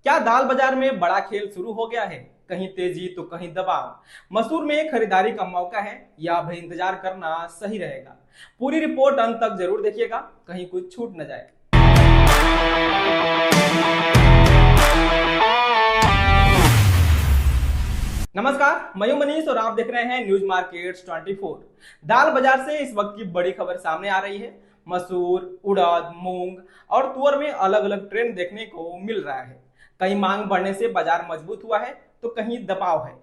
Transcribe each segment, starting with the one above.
क्या दाल बाजार में बड़ा खेल शुरू हो गया है? कहीं तेजी तो कहीं दबाव। मसूर में खरीदारी का मौका है या अभी इंतजार करना सही रहेगा? पूरी रिपोर्ट अंत तक जरूर देखिएगा, कहीं कुछ छूट न जाए। नमस्कार, मैं हूं मनीष और आप देख रहे हैं न्यूज मार्केट्स 24। दाल बाजार से इस वक्त की बड़ी खबर सामने आ रही है। मसूर, उड़द, मूंग और तुअर में अलग अलग ट्रेंड देखने को मिल रहा है। कहीं मांग बढ़ने से बाजार मजबूत हुआ है तो कहीं दबाव है।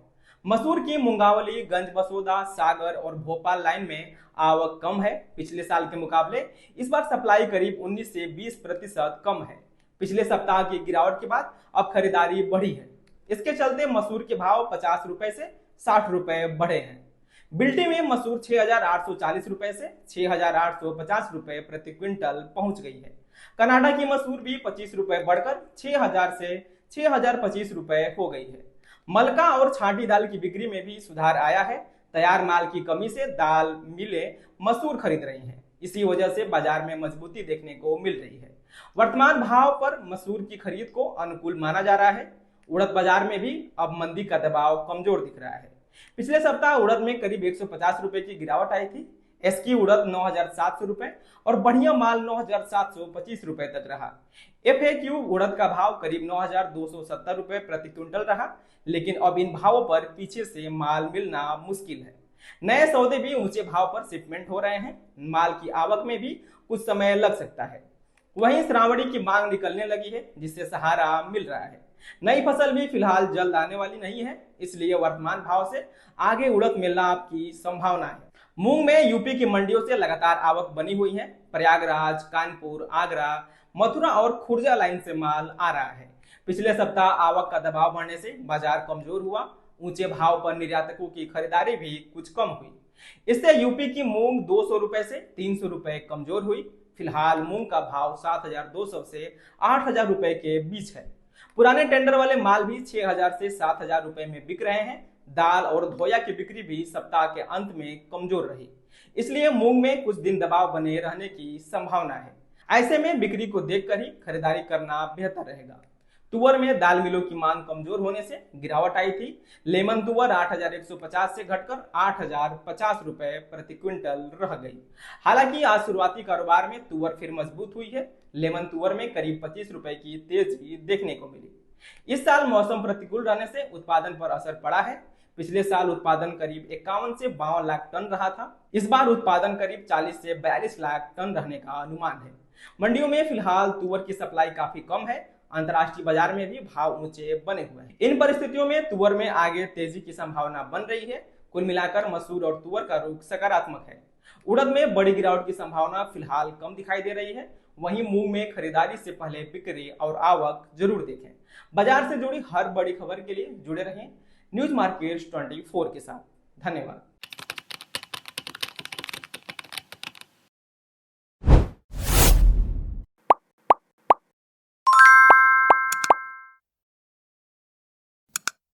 मसूर की मुंगावली, गंज बसोदा, सागर और भोपाल लाइन में आवक कम है। पिछले साल के मुकाबले इस बार सप्लाई करीब 19 से 20% कम है। पिछले सप्ताह की गिरावट के बाद अब खरीदारी बढ़ी है। इसके चलते मसूर के भाव 50 रुपए से 60 रुपए बढ़े हैं। बिल्टी में मसूर 6,840 रुपए से 6,850 रुपए प्रति क्विंटल पहुंच गई है। कनाडा की मसूर भी 25 रुपए बढ़कर 6,000 से 6,025 रुपए हो गई है। मलका और छांटी दाल की बिक्री में भी सुधार आया है। तैयार माल की कमी से दाल मिलें मसूर खरीद रही हैं। इसी वजह से बाजार में मजबूती देखने को मिल रही है। वर्तमान भाव पर मसूर की खरीद को अनुकूल माना जा रहा है। उड़द बाजार में भी अब मंदी का दबाव कमजोर दिख रहा है। पिछले सप्ताह उड़द में करीब 150 रुपए की गिरावट आई थी। एसकी उड़द 9,700 रुपए और बढ़िया माल 9,725 रुपए तक रहा। एफएक्यू उड़द का भाव करीब 9,270 रुपए प्रति क्विंटल रहा, लेकिन अब इन भावों पर पीछे से माल मिलना मुश्किल है। नए सौदे भी ऊंचे भाव पर शिपमेंट हो रहे हैं। माल की आवक में भी कुछ समय लग सकता है। वहीं श्रावणी की मांग निकलने लगी है, जिससे सहारा मिल रहा है। नई फसल भी फिलहाल जल्द आने वाली नहीं है, इसलिए वर्तमान भाव से आगे उड़द मिलना की संभावना है। मूंग में यूपी की मंडियों से लगातार आवक बनी हुई है। प्रयागराज, कानपुर, आगरा, मथुरा और खुर्जा लाइन से माल आ रहा है। पिछले सप्ताह आवक का दबाव बढ़ने से बाजार कमजोर हुआ। ऊंचे भाव पर निर्यातकों की खरीदारी भी कुछ कम हुई। इससे यूपी की मूंग 200 रुपए से 300 रुपए कमजोर हुई। फिलहाल मूंग का भाव 7,200 से 8,000 रुपए के बीच है। पुराने टेंडर वाले माल भी 6,000 से 7,000 रुपए में बिक रहे हैं। दाल और धोया की बिक्री भी सप्ताह के अंत में कमजोर रही, इसलिए मूंग में कुछ दिन दबाव बने रहने की संभावना है। ऐसे में बिक्री को देखकर ही खरीदारी करना बेहतर रहेगा। तुअर में दाल मिलों की मांग कमजोर होने से गिरावट आई थी। लेमन तुअर 8,150 से घटकर 8,050 रुपए प्रति क्विंटल रह गई। हालांकि आज शुरुआती कारोबार में तुअर फिर मजबूत हुई है। लेमन तुअर में करीब 25 रुपए की तेजी देखने को मिली। इस साल मौसम प्रतिकूल रहने से उत्पादन पर असर पड़ा है। पिछले साल उत्पादन करीब 51 से 52 लाख टन रहा था। इस बार उत्पादन करीब 40 से 42 लाख टन रहने का अनुमान है। मंडियों में फिलहाल तुअर की सप्लाई काफी कम है। अंतर्राष्ट्रीय बाजार में भी भाव ऊंचे बने हुए हैं। इन परिस्थितियों में तुअर में आगे तेजी की संभावना बन रही है। कुल मिलाकर मसूर और तुअर का रुख सकारात्मक है। उड़द में बड़ी गिरावट की संभावना फिलहाल कम दिखाई दे रही है। वहीं मूंग में खरीदारी से पहले बिक्री और आवक जरूर देखें। बाजार से जुड़ी हर बड़ी खबर के लिए जुड़े रहें न्यूज मार्केट्स 24 के साथ। धन्यवाद।